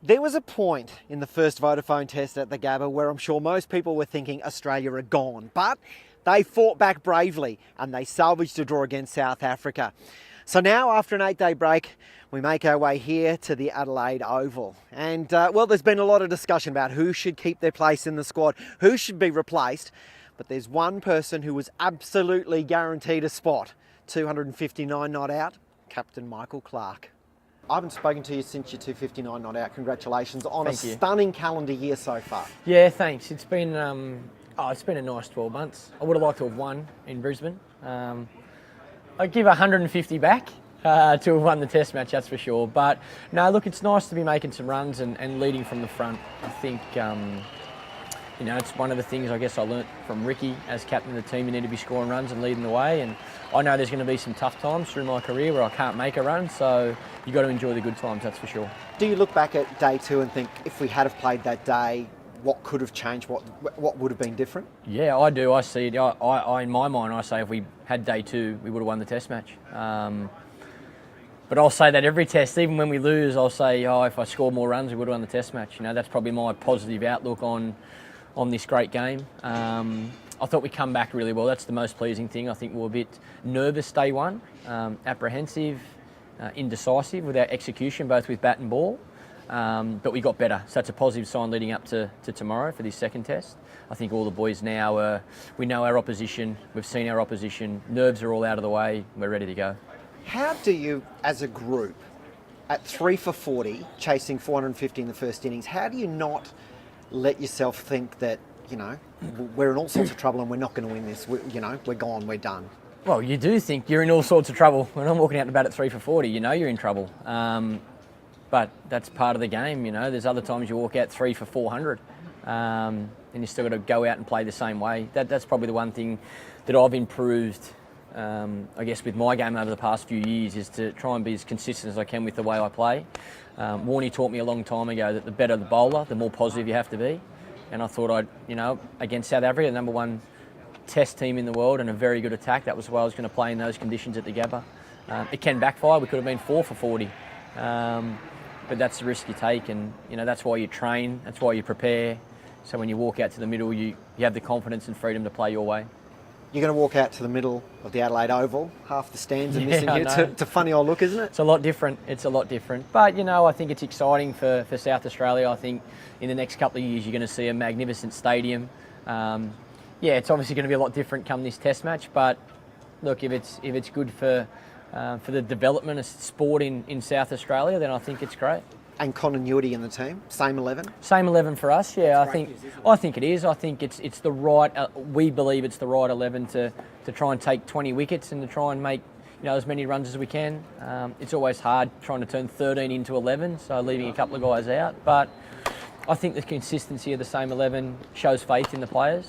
There was a point in the first Vodafone test at the Gabba where I'm sure most people were thinking Australia are gone, but they fought back bravely and they salvaged a draw against South Africa. So now, after an 8-day break, we make our way here to the Adelaide Oval. And, well, there's been a lot of discussion about who should keep their place in the squad, who should be replaced. But there's one person who was absolutely guaranteed a spot, 259 not out, Captain Michael Clarke. I haven't spoken to you since your 259 not out. Congratulations on a stunning calendar year so far. Yeah, thanks. It's been a nice 12 months. I would have liked to have won in Brisbane. I'd give 150 back to have won the test match, that's for sure. But no, look, it's nice to be making some runs and leading from the front. I think, it's one of the things I guess I learnt from Ricky as captain of the team. You need to be scoring runs and leading the way. And I know there's going to be some tough times through my career where I can't make a run. So you've got to enjoy the good times, that's for sure. Do you look back at day two and think, if we had have played that day, what could have changed? What would have been different? Yeah, I do. I see it. I in my mind, I say if we had day two, we would have won the test match. But I'll say that every test, even when we lose, I'll say, if I scored more runs, we would have won the test match. That's probably my positive outlook on this great game. I thought we come back really well. That's the most pleasing thing. I think we were a bit nervous day one, apprehensive, indecisive with our execution, both with bat and ball. But we got better. So that's a positive sign leading up to tomorrow for this second test. I think all the boys now, we know our opposition, we've seen our opposition, nerves are all out of the way, we're ready to go. How do you, as a group, at 3 for 40, chasing 450 in the first innings, how do you not let yourself think that, we're in all sorts of trouble and we're not going to win this, we're gone, we're done? Well, you do think you're in all sorts of trouble. When I'm walking out the bat at 3 for 40, you're in trouble. But that's part of the game, There's other times you walk out 3 for 400 and you still got to go out and play the same way. That's probably the one thing that I've improved, I guess, with my game over the past few years, is to try and be as consistent as I can with the way I play. Warnie taught me a long time ago that the better the bowler, the more positive you have to be. And I thought against South Africa, the #1 test team in the world and a very good attack, that was the way I was going to play in those conditions at the Gabba. It can backfire. We could have been 4 for 40. But that's the risk you take, and that's why you train, that's why you prepare. So when you walk out to the middle, you have the confidence and freedom to play your way. You're going to walk out to the middle of the Adelaide Oval, half the stands are missing here. It's a funny old look, isn't it? It's a lot different. But, I think it's exciting for South Australia. I think in the next couple of years, you're going to see a magnificent stadium. It's obviously going to be a lot different come this test match, but look, if it's good for the development of sport in South Australia, then I think it's great. And continuity in the team, same 11? Same 11 for us, yeah. I think it is. I think it's the right. We believe it's the right 11 to try and take 20 wickets and to try and make as many runs as we can. It's always hard trying to turn 13 into 11, so leaving a couple of guys out. But I think the consistency of the same 11 shows faith in the players.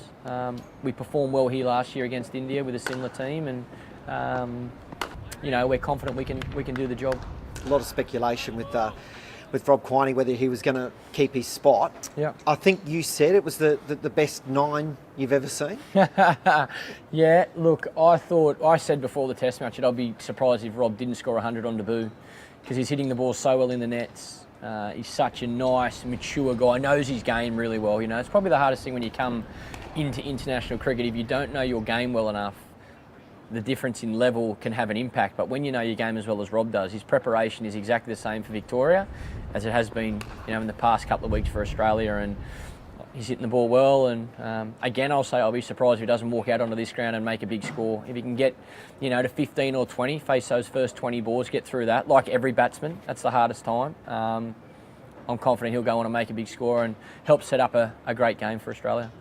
We performed well here last year against India with a similar team, and we're confident we can do the job. A lot of speculation with Rob Quiney whether he was going to keep his spot. Yeah. I think you said it was the best 9 you've ever seen. Yeah, look, I said before the test match that I'd be surprised if Rob didn't score 100 on debut, because he's hitting the ball so well in the nets. He's such a nice, mature guy, knows his game really well. It's probably the hardest thing when you come into international cricket. If you don't know your game well enough, the difference in level can have an impact. But when you know your game as well as Rob does, his preparation is exactly the same for Victoria as it has been, in the past couple of weeks for Australia. And he's hitting the ball well. And again, I'll be surprised if he doesn't walk out onto this ground and make a big score. If he can get, to 15 or 20, face those first 20 balls, get through that, like every batsman, that's the hardest time. I'm confident he'll go on and make a big score and help set up a great game for Australia.